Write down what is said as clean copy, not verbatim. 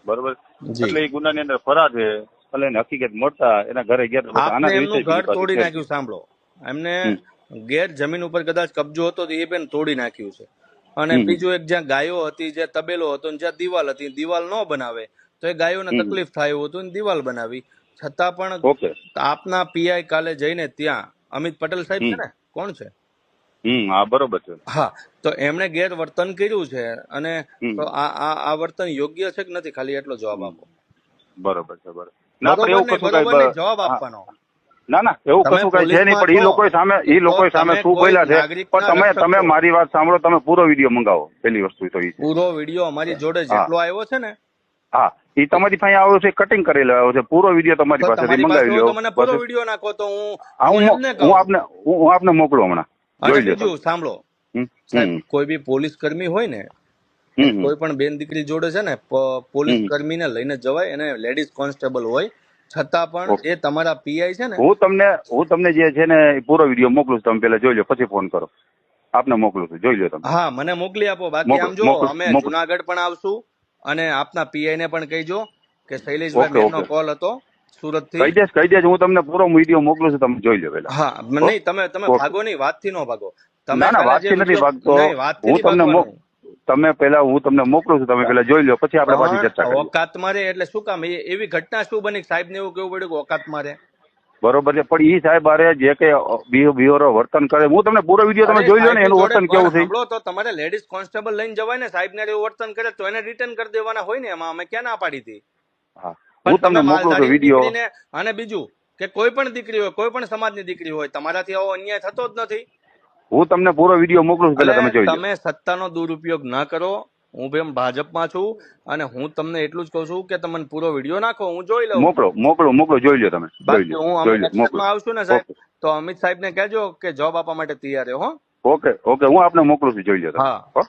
બરોબર, જી એટલે એ ગુનાની અંદર ફરાર છે, એટલે એને હકીકત મળતા એના ઘરે ગયા તો આપને આના એમનું વિશે ઘર તોડી નાખ્યું. સાંભળો, એમને હમ ગેર જમીન ઉપર કદાચ કબજો હતો તો એ પણ તોડી નાખ્યું છે. અને હમ બીજું એક જ્યાં ગાયો હતી, જ્યાં તબેલો હતો, જ્યાં દિવાલ હતી, દિવાલ ન બનાવે તો એ ગાયોને હમ તકલીફ થાય એવું હતું, દિવાલ બનાવી. છતાં પણ ઓકે આપના પીઆઈ કાલે જઈને ત્યાં, અમિત પટેલ સાહેબ છે હમ ને, કોણ છે? હા બરોબર છે. હા, તો એમણે ગેરવર્તન કર્યું છે. અને હમ તો આ વર્તન યોગ્ય છે કે નથી, ખાલી એટલો જવાબ હમ આપો. બરોબર છે, બરોબર. ના પણ એવું કશું બરોબર નહીં, કઈ જવાબ હા, આપવાનો. ના ના એવું તમે કશું કઈ છે નહીં, પોલીસમાં પણ છો એ લોકો તો સામે તમે શું કોઈ બોલ્યા છે. પણ નાગરિકના તમે રક્ષક તમે છો. મારી વાત સાંભળો, તમે પૂરો વિડીયો મંગાવો, પેલી વસ્તુ તો એ છે. પૂરો વિડીયો અમારી જોડે હા જેટલો આવ્યો છે ને, હા, એ તમારી પાસે આવ્યો છે, કટિંગ કરેલો આવ્યો છે, પૂરો વિડીયો તમારી તો પાસેથી તમારી પાસે મંગાવી હોય લ્યો તો મને પૂરો બસ. વિડીયો નાખો, તો હા હું એમને કહું. હું આપને મોકલું હમણાં, અને જોઈ લો તમે. બીજું સાંભળો હમ સાહેબ, હમ કોઈ બી પોલીસ કર્મી હોય ને, હમ એને હમ કોઈ પણ બેન દીકરી જોડે છે ને, પોલીસ હમ કર્મીને લઈને જવાય, અને લેડીઝ કોન્સ્ટેબલ હોય છતાં પણ ઓકે. એ તમારા પીઆઈ છે ને. હું તમને જે છે ને એ પૂરો વિડીયો મોકલું છું, તમે પેલા જોઈ લો, પછી ફોન કરો. આપને મોકલું છું, જોઈ લો તમે. હા, મને મોકલી આપો. બાકી આમ જો અમે મોકલું. જુનાગઢ પણ આવશું, અને આપના પીઆઈ ને પણ કહીજો કે શૈલેષભાઈ ઓકે મેમનો ઓકે, કોલ હતો સુરત થી. કહી દેજ, હું તમને પૂરો વિડીયો મોકલું છું, તમે જોઈ લો પેલા. હા, નહીં, તમે ઓકે. ભાગો નહીં, વાતથી ન ભાગો. તમે ના ના, કાલે જે વાતથી નથી વિડીયો, ભાગતો. નહીં, વાતથી હું નહીં તમને ભાગવાનું. તમે પેલા હું તમને મોકલું છું, તમે પેલા જોઈ લો, પછી આપણે પાછી પણ ચર્ચા કરીએ. ઓકાત મારે એટલે શું કામ? એવી ઘટના શું બની સાહેબ ને એવું કેવું પડ્યું કે ઓકાત મારે? બરોબર છે, પણ ઈ સાહેબ અરે જે કઈ બિહેવિયર વર્તન કરે, હું તમને પૂરો વિડીયો તમે અરે જોઈ લો ને, સાહેબની એનું જોડે વર્તન પણ કેવું છે. સાંભળો, તો તમારે લેડીઝ કોન્સ્ટેબલ લઈને જવાય ને. સાહેબ ને એવું વર્તન કરે તો એને રિટર્ન કરી દેવાના હોય ને, એમાં અમે ક્યાં ના પાડી હતી? હા, હું પણ તમે તમને મોકલું છું માલધારીની વિડીયો. દીકરીને, અને બીજું કે કોઈ પણ દીકરી હોય, કોઈ પણ સમાજની દીકરી હોય, તમારાથી આવો અન્યાય થતો જ નથી. હું તમને પૂરો વિડીયો મોકલું છું, પેલા તમે એટલે જોઈ લો. તમે સત્તાનો દુરુપયોગ ના કરો. હું બેમ ભાજપમાં છું, અને હું તમને એટલું જ કહું છું કે તમને પૂરો વિડીયો નાખો, હું જોઈ લઉં. મોકલો, જોઈ લો તમે, બાકી હું અમે મોકલો. એક્શનમાં આવશું ને સાહેબ, ઓકે તો અમિત સાહેબ ને કહેજો કે જોબ આપવા માટે તૈયાર રહો. હો. ઓકે, હું આપને મોકલું છું, જોઈ લો તમે. હા. હો.